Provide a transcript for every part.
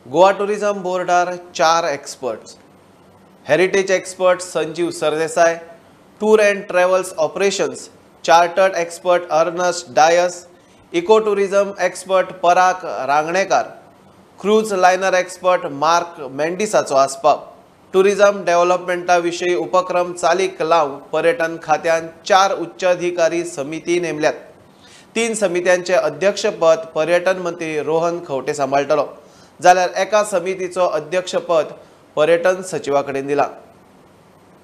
Goa tourism बोर्डार 4 experts. Heritage expert Sanjeev Sardesai, tour and travels operations chartered expert Ernest Dias, eco tourism expert Parag Ranganekar, cruise liner expert Mark मेंडिसाचो आस्पाव. Tourism डेव्हलपमेंटा विशयी उपक्रम चालीक लावंक पर्यटन खात्यान 4 उच्च अधिकारी समिती नेमल्यात. 3 समित्यांचे अध्यक्षपद पर्यटन मंत्री रोहन खंवटे सांबाळटलो, जाल्यार एका समितीचो अध्यक्षपद पर्यटन सचिवाकडेन दिला.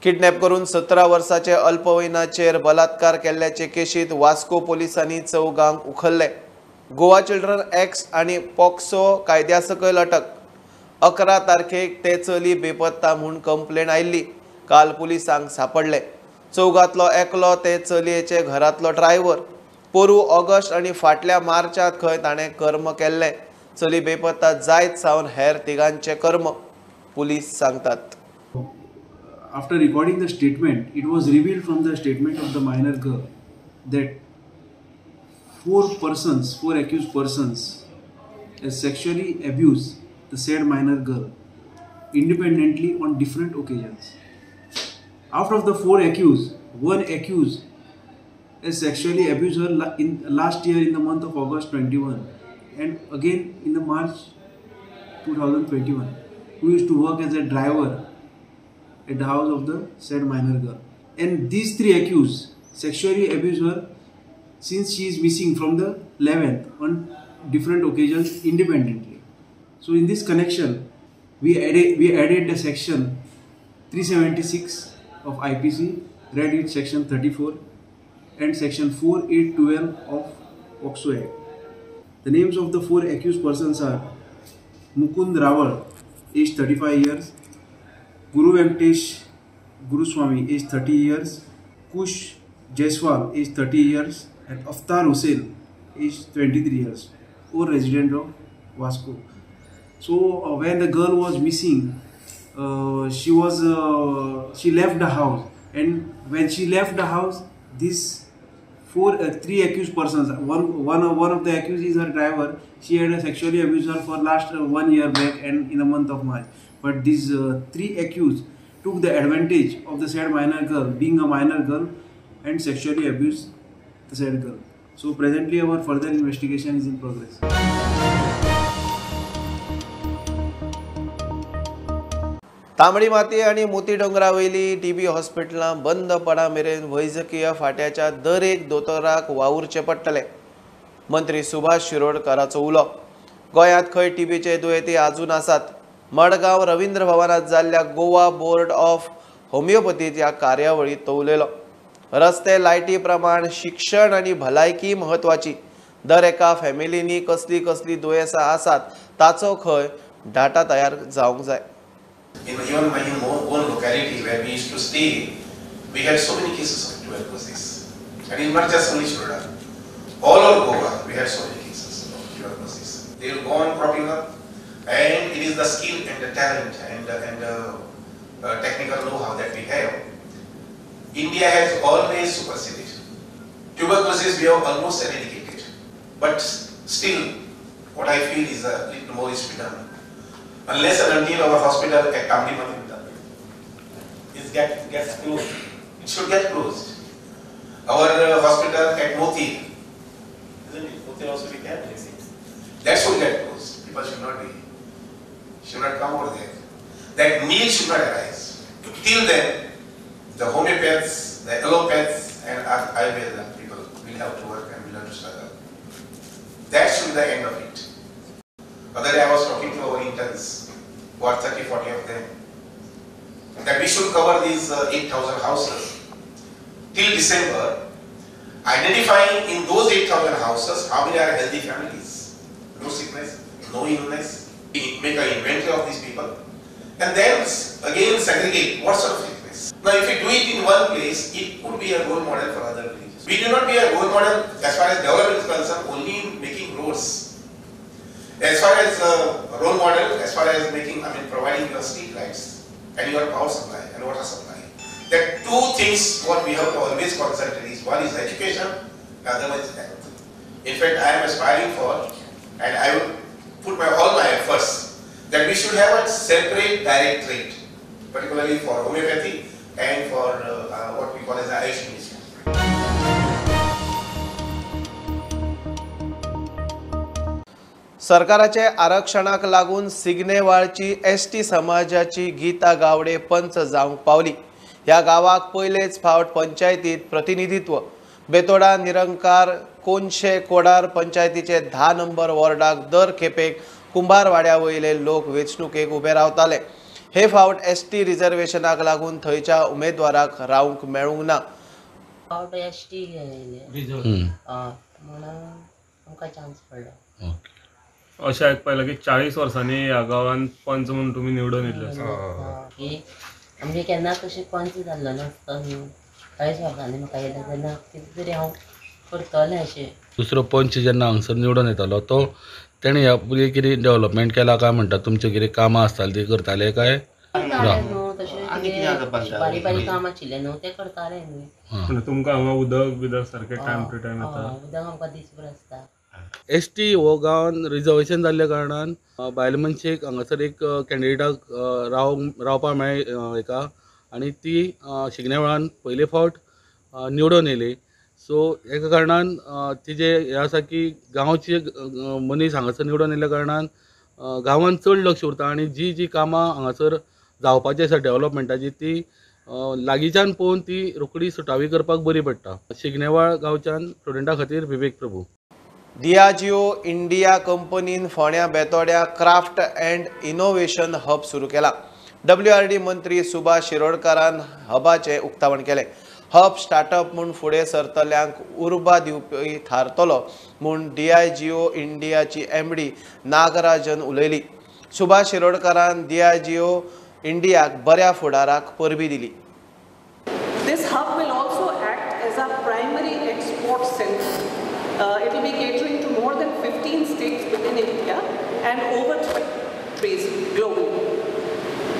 किडनॅप करून 17 वर्साचे अल्पवयीनाचेर बलात्कार केल्ल्याचे केशीत वास्को पोलिसांनी 4 उखल्ले. गोवा चिल्ड्रन एक्ट आणि पॉक्सो कायद्या सकयल अटक. 11 तारखेक ते चली बेपत्ता म्हूण कंप्लेन आयिल्ली. काल पुलिसांक सांपडले. 4 एकलो ते चलयेचे घरांतलो ड्रायव्हर. पोरू ऑगस्ट आणि फाटल्या मार्चात खंय ताणें कर्म केल्ले. चली बेपत्ता जायत सावन हेर तिगांचे कर्म, पुलीस सांगतात. After recording the statement, it was revealed from the statement of the minor girl that 4 accused persons has sexually abused the said minor girl independently on different occasions. Out of the 4 accused, 1 accused has sexually abused her in last year in the month of August 21 and again in the March 2021, who used to work as a driver at the house of the said minor girl. And these 3 accused sexually abused her since she is missing from the 11th on different occasions independently. So in this connection, we added the section 376 of IPC, read it section 34 and section 4812 of POCSO Act. The names of the 4 accused persons are Mukund Rawal, age 35 years, Guru Venkatesh Guruswamy, age 30 years, Kush Jaiswal, age 30 years, and Aftar Hussain, age 23 years, all resident of Vasco. So when the girl was missing, she left the house, and when she left the house, these 3 accused persons, one of the accused is her driver. She had sexually abused her for last 1 year back and in the month of March. But these 3 accused took the advantage of the said minor girl being a minor girl and sexually abused the said girl. So presently our further investigation is in progress. तांबडी माती आणि मोती डोंगरावयली TB हॉस्पिटलां बंद पडा मेरेन वैजकीय फाट्याच्या दर एक दोतोराक वावुरचे पडटले. मंत्री सुभाष शिरोडकराचो उलो. गोंयांत खंय टीबीचे दुयेंती आजून आसात. मडगांव रवींद्र भवनात जाल्ल्या गोवा बोर्ड ऑफ होमिओपॅथीत ह्या कार्यावळीत तो उलयलो. रस्ते, लायटी प्रमाण, शिक्षण आणि भलायकी महत्वाची. दर एका फॅमिलीनी कसली कसली दुयेंसां आसात ताचो खंय डाटा तयार जावंक जाय. Even my own locality where we used to stay, we had so many cases of tuberculosis. And it's not just only Shiroda. All over Goa, we had so many cases of tuberculosis. They will go on cropping up, and it is the skill and the talent and technical know-how that we have. India has always superseded. Tuberculosis we have almost eradicated. But still, what I feel is a little more is to be done. Unless and until our hospital at Tamdi gets closed, it should get closed. Our hospital at Moti, isn't it? Moti also we can visit. That should get closed. People should not come over there. That need should not arise. Till then, the homeopaths, the allopaths, and Ayurveda people will have to work and will have to struggle. That should be the end of it. Other day I was talking to our interns, about 30-40 of them, that we should cover these 8,000 houses till December, identifying in those 8,000 houses how many are healthy families, no sickness, no illness, make an inventory of these people, and then again segregate what sort of sickness. Now if we do it in one place, it could be a role model for other villages. We do not be a role model as far as development is concerned only in making roads. As far as role model, as far as providing your street lights and your power supply and water supply, there are 2 things what we have to always concentrate is, one is education, the other one is health. In fact, I am aspiring for, and I will put all my efforts that we should have a separate direct rate, particularly for homeopathy and for what we call as the Ayush medicine. सरकाराचे आरक्षणाक लागून सिग्नेवाळची ST समाजाची गीता गावडे पंच जावंक पावली. ह्या गावाक पयलेच फावट पंचायतीत प्रतिनिधित्व. बेतोडा निरंकार कोनशे कोडार पंचायतीचे 10 नंबर वॉर्डाक दर खेपेक कुंभारवाड्या वयले लोक वेंचणुकेक उबे रावताले. हे फावट एसटी रिझर्वेशनाक लागून थंयच्या उमेदवाराक रावंक मेळूंक ना. फावट एसटी म्हणून आमकां चान्स पडलो. अशें आयकपाक लागले की 40 वर्सांनी ह्या गांवांत पंच म्हणून तुमी निवडून येयल्ले. आमगे केन्ना तशें पंच जाल्लो नासता न्हू. 40 वर्सांनी म्हाका येयलें तेन्ना कितें तरी हांव करतलें अशें. दुसरो पंच जेन्ना हांगसर निवडून येतालो तो तेणें ह्या पयलीं कितें डेव्हलपमेंट केलां काय म्हणटा? तुमचें कितें कामां आसतालीं ती करताले काय? करताले न्हू तशें बारीक बारीक काम आशिल्लें न्हू तें करताले न्हू. तुमकां हांगा उदक सारकें टायम टू टायम येता? उदक आमकां दिसभर आसता. एसटी हो गांवान रिजर्वेशन जाल्ल्या कारणान बायल मनशेक हांगासर एक कॅन्डिडेटाक रावपा मेळ्ळें एका आनी ती शिगनेवाळान पयले फावट निवडून येयली. सो हेका कारणान तिजें हें आसा की गांवचे मनीस हांगासर निवडून येयल्या कारणान गांवांत चड लक्ष उरता आनी जी कामां हांगासर जावपाची आसा डेव्हलपमेंटाची ती लागींच्यान पळोवन ती रोखडी सुटावी करपाक बरी पडटा. शिगनेवाळ गांवच्यान स्टुडंटा खातीर विवेक प्रभू. डियाजिओ इंडिया कंपनीन फोंड्या बेतोड्या क्राफ्ट अँड इनोव्हेशन हब सुरू केला. WRD मंत्री सुभाष शिरोडकारान हबाचें उक्तावण केलें. हब स्टार्टअप म्हूण फुडें सरतल्यांक उर्बा दिवपी थारतलो म्हूण डियाजिओ इंडियाची MD नागराजन उलयली. सुभाष शिरोडकारान डियाजिओ इंडियाक बऱ्या फुडाराक परबी दिली. This hub will also act as a primary export center. It will be catering to more than 15 states within India and over 20 countries globally.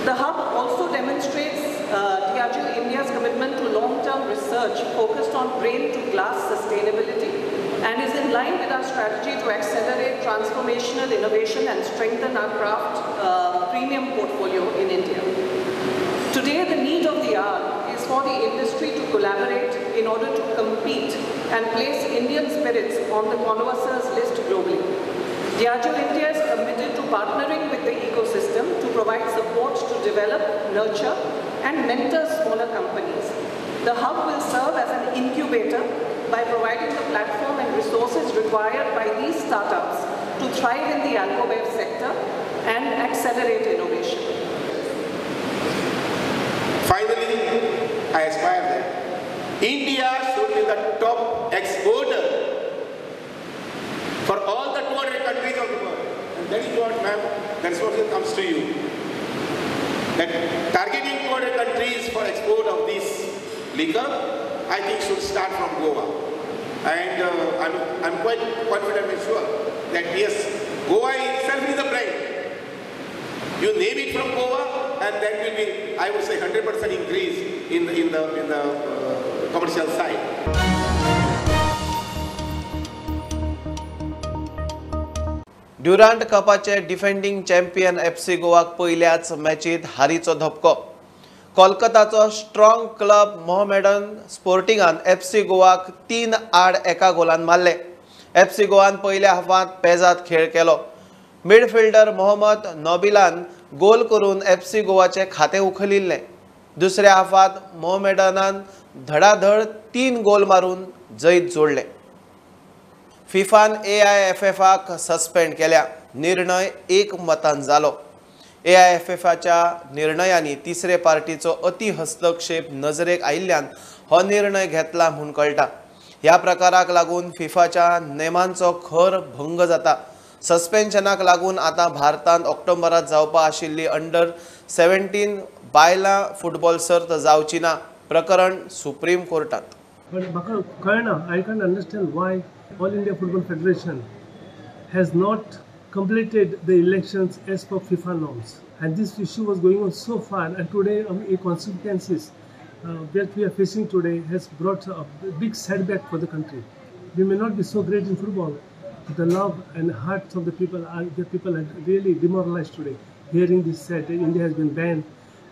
The hub also demonstrates Diageo India's commitment to long-term research focused on brain-to-glass sustainability and is in line with our strategy to accelerate transformational innovation and strengthen our craft premium portfolio in India. Today, the need of the hour is for the industry to collaborate in order to compete and place Indian spirits on the connoisseurs list globally. Diageo India is committed to partnering with the ecosystem to provide support to develop, nurture and mentor smaller companies. The hub will serve as an incubator by providing the platform and resources required by these startups to thrive in the alcobev sector and accelerate innovation. Finally, I aspire that India should be the top exporter for all the 200 countries of the world. And that is what, ma'am, the responsibility comes to you. That targeting 200 countries for export of this liquor, I think should start from Goa. And I'm quite confident and sure that yes, Goa itself is a brand. You name it from Goa, and that will be, I would say, 100% increase in the commercial side. Durand कपाचे defending champion FC गोवाक पयल्याच मॅचीत हारीचो धपको. कोलकाताचो strong club Mohammedan स्पोर्टिंगान FC गोवाक 3-1 Golan मारले. FC गोवान पयल्या हाफांत पेजात खेळ केलो. मिडफिल्डर मोहम्मद नोबिलान गोल करून FC गोवाचे खाते उखलिल्ले. दुसऱ्या हाफांत मोहमेडनान धडाधड 3 गोल मारून जैत जोडले. फिफान AIFFाक सस्पेंड केल्या. निर्णय एकमतान जालो. AIFFच्या निर्णयांनी तिसरे पार्टीचो अति हस्तक्षेप नजरेक आयिल्ल्यान हो निर्णय घेतला म्हूण कळटा. ह्या प्रकाराक लागून फिफाच्या नेमांचो खर भंग जाता. सस्पेन्शनाक लागून आता भारतांत ऑक्टोबरात जावपा आशिल्ली अंडर-17 बायलां फुटबॉल सर्त जावची ना. प्रकरण सुप्रीम कोर्टात. But म्हाका कळना, I can't understand why All India Football Federation has not completed the elections as per FIFA norms. And this issue was going on so far, and today a consequences that we are facing today has brought a big setback for the country. We may not be so great in football, but the love and hearts of the people are really demoralized today. hearing this said that India has been banned.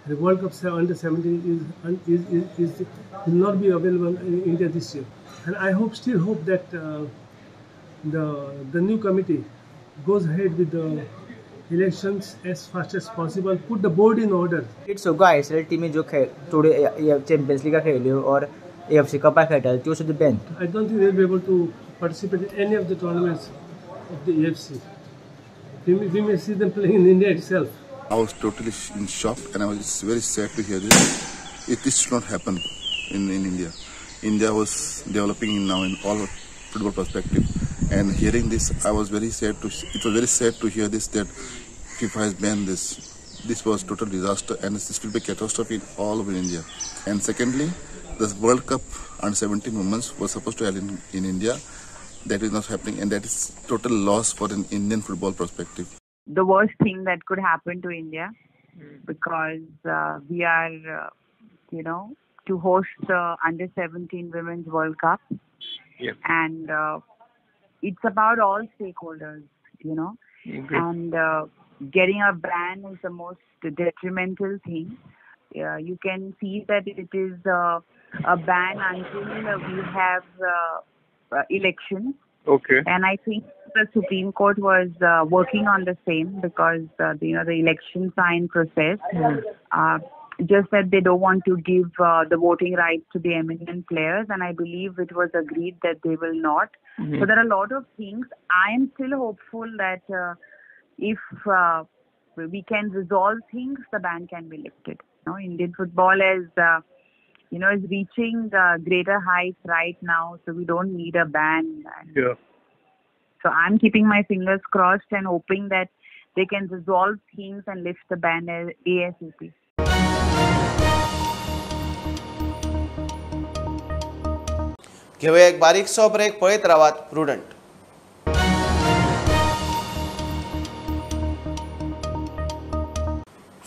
The World Cup under 17 will not be available in India this year. And I still hope that the new committee goes ahead with the elections as fast as possible, put the board in order. It's सगळ्यो ISL टीमी ज्यो थोड्यो champions लिगा खेळल्यो और AFC कपा खेळटाल्यो त्यो सुद्दां ban. I don't think they'll be able to participate in any of the tournaments of the AFC. We may see them playing in India itself. I was totally in shock and I was very sad to hear this. This should not happen in India. India was developing now in all football perspective, and hearing this, I was very sad to. It was very sad to hear this that FIFA has banned this. This was total disaster, and this will be catastrophe all over India. And secondly, the World Cup under 17 women was supposed to happen in India. That is not happening, and that is total loss for an Indian football perspective. The worst thing that could happen to India, because we are, to host the under 17 Women's World Cup. Yep. And it's about all stakeholders, and getting a ban is the most detrimental thing. You can see that it is a ban until we have elections. Okay. And I think the Supreme Court was working on the same, because the elections are in process. Just that they don't want to give the voting rights to the eminent players, and I believe it was agreed that they will not. Mm-hmm. So there are a lot of things. I am still hopeful that if we can resolve things, the ban can be lifted. Indian football is reaching greater heights right now, so we don't need a ban. Yeah. So I'm keeping my fingers crossed and hoping that they can resolve things and lift the ban ASAP. घेऊया एक बारीकसो break. पळयत रावात prudent.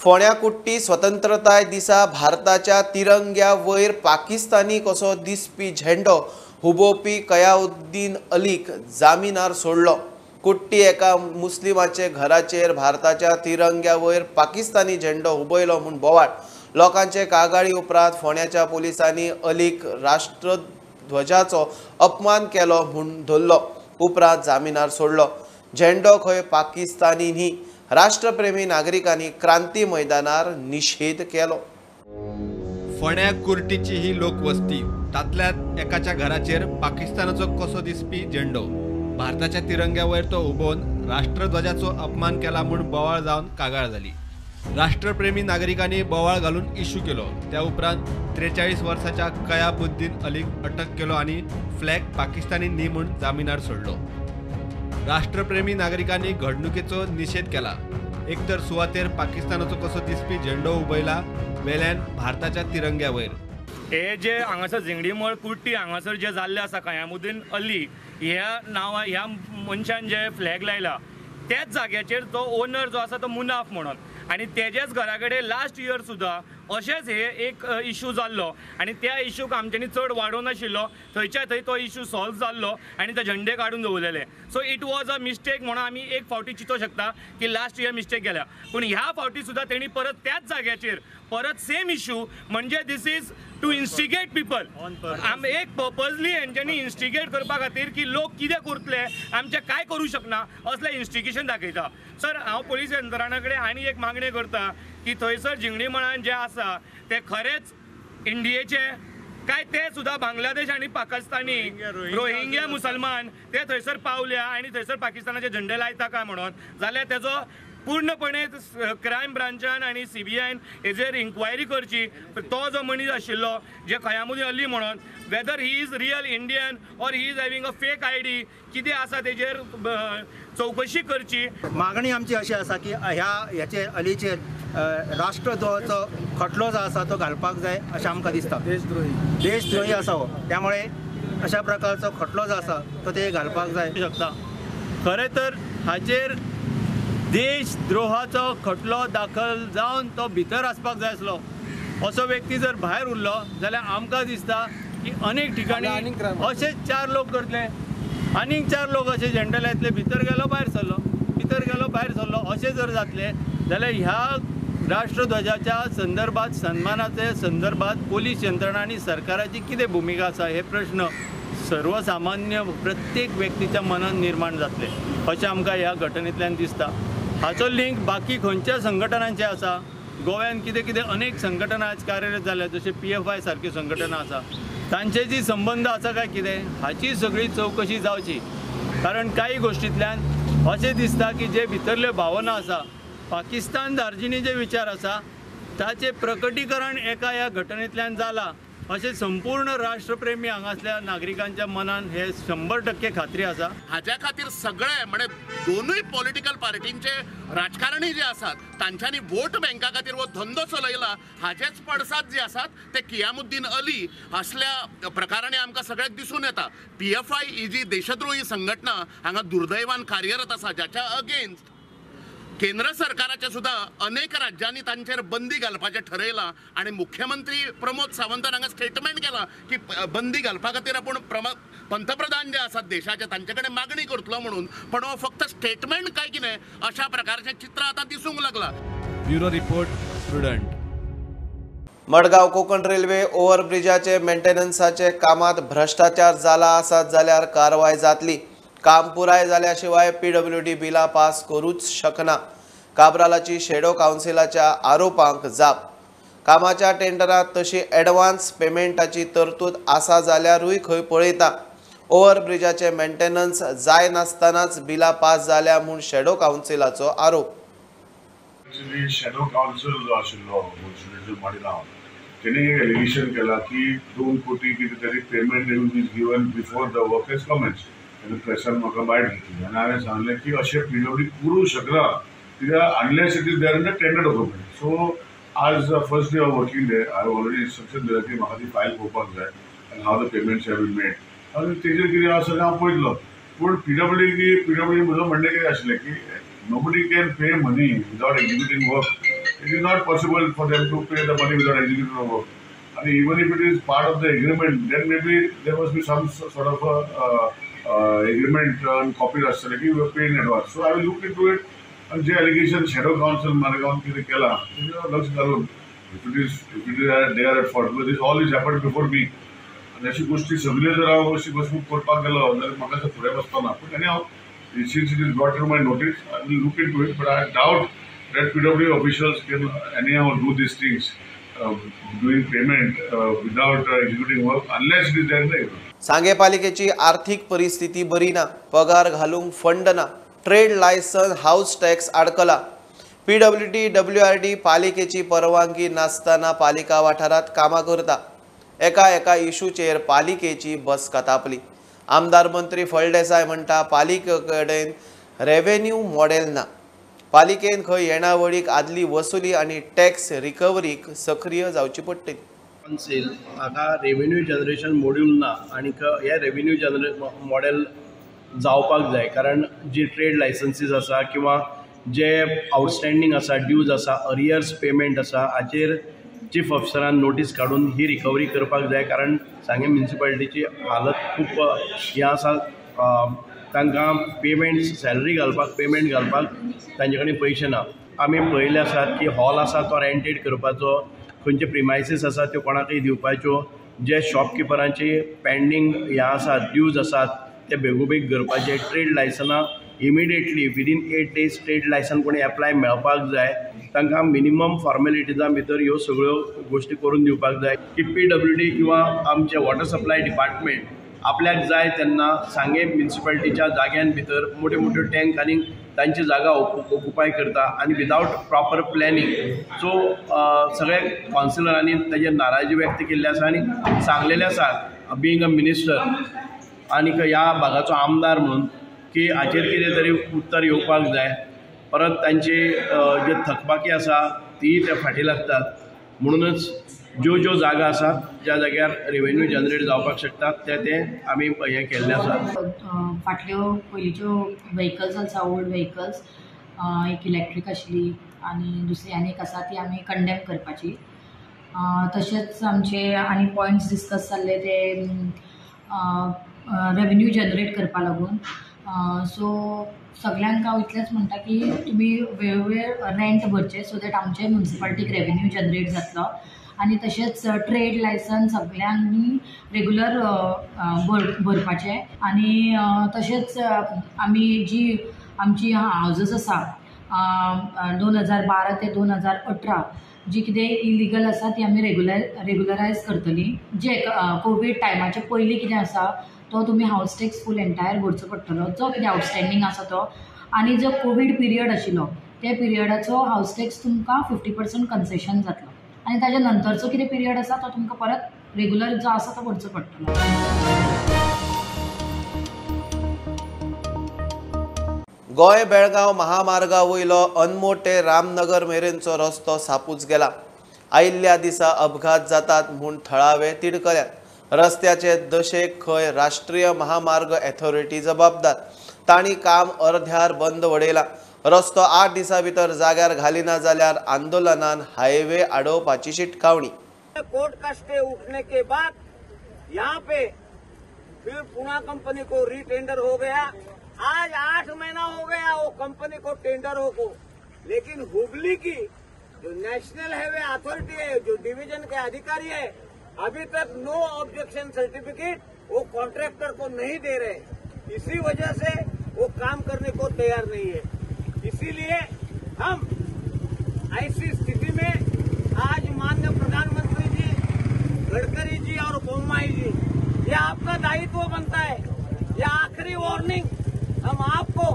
फोण्या कुट्टी स्वतंत्रताय दिसा भारताच्या तिरंग्या वयर पाकिस्तानी कसो दिसपी झेंडो हुबोवपी कयाउद्दीन अलीक जामिनार सोडलो. कुट्टी एका मुस्लिमाचे घराचेर भारताच्या तिरंग्या वयर पाकिस्तानी झेंडो हुबयलो म्हूण बोवाळ. लोकांचे कागाळी उपरांत फोण्याच्या पुलिसांनी अलीक राष्ट्रध्वजाचो अपमान केलो म्हूण धरलो. उपरांत जामिनार सोडलो. झेंडो खंय पाकिस्तानी न्ही, राष्ट्रप्रेमी नागरिकांनी क्रांती मैदानार निषेध केलो. फोण्या कुर्टीची ही लोकवस्ती, तातल्यात एकाच्या घराचेर पाकिस्तानाचो कसो दिसपी झेंडो भारताच्या तिरंग्या वयर तो उबोवन राष्ट्रध्वजाचो अपमान केला म्हूण बोवाळ जावन कागाळ जाली. राष्ट्रप्रेमी नागरिकांनी बोवाळ घालून इश्यू केलो. त्या उपरांत 43 वर्साच्या कयाबुद्दीन अलीक अटक केलो आनी फ्लॅग पाकिस्तानी न्ही म्हूण जामिनार सोडलो. राष्ट्रप्रेमी नागरिकांनी घडणुकेचो निषेध केला. एकतर सुवातेर पाकिस्तानाचो कसो दिसपी झेंडो उबयला, वेल्यान भारताच्या तिरंग्या वयर. हे जे हांगासर झिंगडीमळ कुर्टी हांगासर जे जाल्ले आसा कयामुद्दीन अली ह्या मनशान जे फ्लॅग लायला, त्याच जाग्याचेर तो ओनर जो आसा तो मुनाफ म्हणून, आनी तेजेच घरा कडेन लास्ट इयर सुद्दां अशेंच हे एक इश्यू जाल्लो आनी त्या इश्यूक आमच्यांनी चड वाडोव नाशिल्लो. थंयच्या थंय तो इश्यू सॉल्व जाल्लो आनी ते झंडे काडून दवरलेले. So it was a mistake म्हणून आमी एक फावटी चिंतूंक शकता की लास्ट इयर मिस्टेक केल्या. पूण ह्या फावटी सुद्दां तेणी परत त्याच जाग्याचेर परत सेम इश्यू, म्हणजे this is to instigate people. एक पर्पजली हेंच्यांनी इन्स्टिगेट करपा खातीर की लोक कितें करतले, आमचे काय करूं शकना असलें इन्स्टिगेशन दाखयता. सर, हांव पुलीस यंत्रणा कडेन आनी एक मागणी करता की थंयसर झिंगडी मळान जे आसा ते खरेंच इंडियेचे काय ते सुद्दां बांगलादेश आनी पाकिस्तानी रोहिंग्या मुसलमान ते थंयसर पावल्या आनी थंयसर पाकिस्तानाचे झंडे लायता काय म्हणून, जाल्यार तेजो पूर्णपणे क्रायम ब्रांचान आणि CBIन हेजेर इन्क्वायरी करची. तो जो मनीस आशिल्लो जे कयामुद्दीन अली म्हणून, weather he is real Indian or he is having a fake ID, कितें आसा तेजेर चौकशी करची. मागणी आमची अशी आसा की ह्याचे अलीचेर राष्ट्रध्वजाचो खटलो जो आसा तो घालपाक जाय अशें आमकां दिसता. देशद्रोही आसा हो, त्यामुळे अशा प्रकारचो खटलो जो आसा तो ते घालपाक जाय शकता. खरें तर हाचेर देशद्रोहाचो खटलो दाखल जावन तो भितर आसपाक जाय आसलो. असो व्यक्ती जर भायर उरलो जाल्यार आमकां दिसता की अनेक ठिकाणी अशेच 4 लोक करतले, आनीक 4 लोक अशे झेंडे लायतले, भितर गेलो भायर सरलो, भितर गेलो भायर सरलो, अशें जर जातले जाल्यार ह्या राष्ट्रध्वजाच्या संदर्भात सन्मानाचे संदर्भात पोलीस यंत्रणा आणि सरकाराची कितें भूमिका आसा हे प्रश्न सर्वसामान्य प्रत्येक व्यक्तीच्या मनान निर्माण जातले अशें आमकां ह्या घटनेंतल्यान दिसता। हाचो लिंक बाकी खंयच्या संघटनांचे आसा। गोव्यान कितें कितें अनेक संघटना आज कार्यरत जाल्या जशे PFI सारकी संघटना आसा तांचे जी संबंध आसा काय कितें हाची सगळी चवकशी जावची। कारण काही गोष्टींतल्यान अशें दिसता की जे भितरल्यो भावना आसा पाकिस्तान दार्जिनी जे विचार आसा ताचे प्रकटीकरण एका ह्या घटनेंतल्यान जाला अशें संपूर्ण राष्ट्रप्रेमी हांगासल्या नागरिकांच्या मनान हे 100% खात्री आसा। हाज्या खातीर सगळे म्हणजे दोनूय पॉलिटिकल पार्टींचे राजकारणी जे आसात तांच्यांनी वोट बँका खातीर वो धंदो चलयला हाचेच पडसाद जे आसात ते कियामुद्दीन अली असल्या प्रकारांनी आमकां सगळ्याक दिसून येता। PFI ही जी देशद्रोही संघटना हांगा दुर्दैवान कार्यरत आसा जाच्या अगेन्स्ट केंद्र सरकाराचे सुद्धा अनेक राज्यांनी तांचेर बंदी घालपाचें ठरयलां आणि मुख्यमंत्री प्रमोद सावंतान हांगा स्टेटमेंट केला की बंदी घालपा खातीर आपूण पंतप्रधान जे आसात देशाचे तांचे कडेन मागणी करतलो म्हणून पण हो फक्त स्टेटमेंट काय कितें अशा प्रकारचें चित्र आतां दिसूंक लागला। Bureau report Prudent. Madgaon Konkan railway ओव्हरब्रिजाचे मेंटेनन्साचे कामात भ्रष्टाचार जाला आसात जाल्यार कारवाय जातली। काम पुराय जाल्या शिवाय PWD बिलां पास करूच शकना। काब्रालाची शेडो कावन्सिलाच्या आरोपांक जाप। कामाच्या टेंडरांत तशी एडवान्स पेमेंटाची तरतूद आसा जाल्यारूय खंय पळयता। ओव्हरब्रिजाचे मेंटेनन्स जाय नासतनाच बिलां पास जाल्या म्हूण शेडो कावन्सिलाचो आरोप। शेडो काउन्सिल जो आशिल्लो म्युनिसिपॅलिटी मडगांव तेणी एक एलिगेशन केला की 2 कोटी कितें तरी payment is given before the work is commenced. प्रेसान म्हाका बायट घेतली आनी हांवें सांगलें की अशें PWD करूंक शकना कित्याक unless it is there in the tender document. So आज first day of working day हांवें ऑलरेडी इन्स्ट्रक्शन दिलें की म्हाका ती फायल पळोवपाक जाय आनी how the payments have been made आनी तेजेर कितें आसा तें हांव पळयतलो। पूण PWD म्हजो म्हणणें कितें आशिल्लें की nobody can pay money without executing work. It is not possible for them to pay the money without executing work आनी even if it is part of the agreement then may be there must be some sort of agreement and copies आसतले की we pay in advance. So I will look into it and जे allegation shadow council मार्गावन कितें केला तेजेर लक्ष घालून if it is they are at fault because this all is happened before me आनी अशी गोष्टी सगळ्यो जर हांव अशी बसवून करपाक गेलो जाल्यार म्हाका असो फुडें बसपाना। पूण एनी हांव since it is brought to my notice I will look into it but I doubt that PWD officials can anyhow do these things doing payment without executing work unless it is there in the agreement. सांगे पालिकेची आर्थिक परिस्थिती बरी ना। पगार घालूंक fund ना। Trade licence house tax आडकला। PWD WRD पालिकेची परवानगी नासतना पालिका वाठारात कामां करता। एका इशूचेर पालिकेची बसका तापली। आमदार मंत्री फळदेसाय म्हणटा पालिके कडेन रेव्हेन्यू मॉडेल ना। पालिकेन खंय येणावळीक आदली वसुली आनी टॅक्स रिकवरीक सक्रिय जावची पडटली। काउन्सिल हाका रेव्हेन्यू जनरेशन मॉड्यूल ना आनी हे रेव्हेन्यू मॉडेल जावपाक जाय कारण जी ट्रेड लायसन्सीस आसा किंवा जे आउटस्टँडींग आसा ड्यूज आसा अरियर्स पेमेंट आसा हाचेर चीफ ऑफिसरान नोटीस काडून ही रिकवरी करपाक जाय कारण सांगे म्युनिसिपालिटीची हालत खूब हें आसा तांकां पेमेंट सॅलरी घालपाक पेमेंट घालपाक तांचे कडेन पयशे ना। आमी पळयले आसात की हॉल आसा तो रेंटेड करपाचो खंयचे प्रिमायसीस आसा त्यो कोणाकय दिवपाच्यो जे शॉपकिपरांची पेंडींग हें आसात ड्यूज आसात ते बेगोबेग करपाचे। ट्रेड लायसनां immediately within 8 days trade licence कोणी एप्लाय मेळपाक जाय तांकां मिनिमम फॉर्मेलिटीजां भितर ह्यो सगळ्यो गोश्टी करून दिवपाक जाय की PWD किंवा आमचे वॉटर सप्लाय डिपार्टमेंट आपल्याक जाय तेन्ना सांगे म्युनिसिपालिटीच्या जाग्यां भितर मोठ्यो मोठ्यो टँक आनी तांची जागा ऑक्युपाय करता आनी विदाउट प्रॉपर प्लॅनिंग। सो सगळे काउन्सिलरांनी ताजेर नाराजी व्यक्त केल्ली आसा आनी सांगलेलें आसा बिंग अ मिनिस्टर आनी ह्या भागाचो आमदार म्हणून की हाचेर कितें तरी उत्तर येवपाक जाय। परत तांची जे थकबाकी आसा ती ते फाटीं लागतात म्हणूनच ज्यो जागा आसात ज्या जाग्यार रेव्हेन्यू जनरेट जावपाक शकतात ते आमी हें केल्लें आसा। फाटल्यो पयलींच्यो व्हेकल्स आसा ओल्ड व्हेकल्स एक इलेक्ट्रीक आशिल्ली आनी दुसरी आनी एक आसा ती आमी कंडेम करपाची। तशेंच आमचे आनी पॉयंट्स डिस्कस जाल्ले ते रेव्हेन्यू जनरेट करपा लागून सो सगळ्यांक हांव इतलेंच म्हणटा की तुमी वेळोवेळ रेंट भरचे सो दॅट आमचे म्युन्सिपालिटीक रेवेन्यू जनरेट जातलो आनी तशेंच ट्रेड लायसन्स सगळ्यांनी रेगुलर भरपाचे आनी तशेंच आमी जी आमची हावजस आसा 2012 ते 2018 जी कितें इलिगल आसा ती आमी रेगुलरायज करतली जे कोवीड टायमाचे पयलीं कितें आसा तो तुमी हावस टॅक्स फूल एंटायर भरचो पडटलो जो कितें आउटस्टँडींग आसा तो आनी जो कोवीड पिरियड आशिल्लो त्या पिरियडाचो हावस टॅक्स तुमकां 50% कन्सेशन जातलो आनी ताज्या नंतरचो कितें पिरियड आसा तो तुमकां परत रेगुलर जो आसा तो भरचो पडटलो. गोंय बेळगांव महामार्गा वयलो अनमोटे रामनगर मेरेनचो रस्तो सापूच गेला. आयिल्ल्या दिसा अपघात जातात म्हूण थळावे तिडकल्यात. रस्त्याचे दशेक खंय राष्ट्रीय महामार्ग अथॉरिटी जबाबदार. तांणी काम अर्ध्यार बंद उडयला. रस्तो 8 दिसां भितर जाग्यार घालिना जाल्यार आंदोलनान हायवे आडोवपाची शिटकावणी. कोर्ट का स्टे उठने के बाद यहाँ पे फिर पुणे कंपनी को रीटेंडर हो गया. आज 8 महीना हो गया वो कंपनी को टेंडरों को, लेकिन हुबली की जो नेशनल हाईवे अथॉरिटी है, जो डिवीजन के अधिकारी है, अभी तक नो ऑब्जेक्शन सर्टिफिकेट वो कॉन्ट्रैक्टर को नहीं दे रहे. इसी वजह से वो काम करने को तैयार नहीं है. इसीलिए हम ऐसी स्थिति में आज माननीय प्रधानमंत्री जी, गडकरी जी और बोम्माई जी, ये आपका दायित्व बनता है. ये आखिरी वार्निंग हम आपको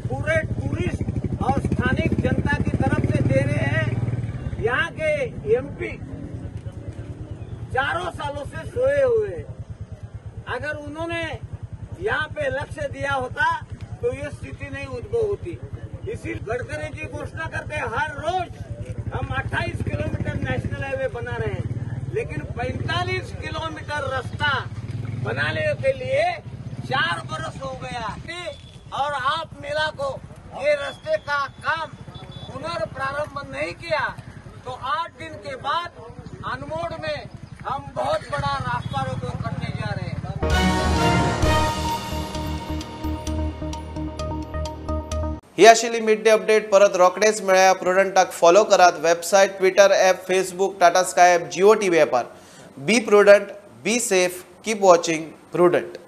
पूरे टूरिस्ट और स्थानिक जनता की तरफ से दे रहे हैं. यहाँ के एमपी 4 सालों से सोए हुए हैं. अगर उन्होंने यहाँ पे लक्ष्य दिया होता तो ये स्थिति नहीं उद्भव होती. इसी गडकरी जी घोषणा करते हर रोज हम 28 किलोमीटर नेशनल हाईवे बना रहे हैं, लेकिन 45 किलोमीटर रास्ता बनाने के लिए 4 बरस हो गया. और आप मेला को ये रास्ते का काम पुनर्प्रारंभ नहीं किया तो 8 दिन के बाद अनमोड में हम बहुत बड़ा रास्ता रोको करने जा रहे हैं. ही आशिल्ली मिड डे अपडेट. परत रोखडेच मेळया. प्रुडंटाक फॉलो करात. Website, Twitter app, Facebook, Tata sky app, Jio TV ॲपार. Be Prudent, be safe, keep watching prudent.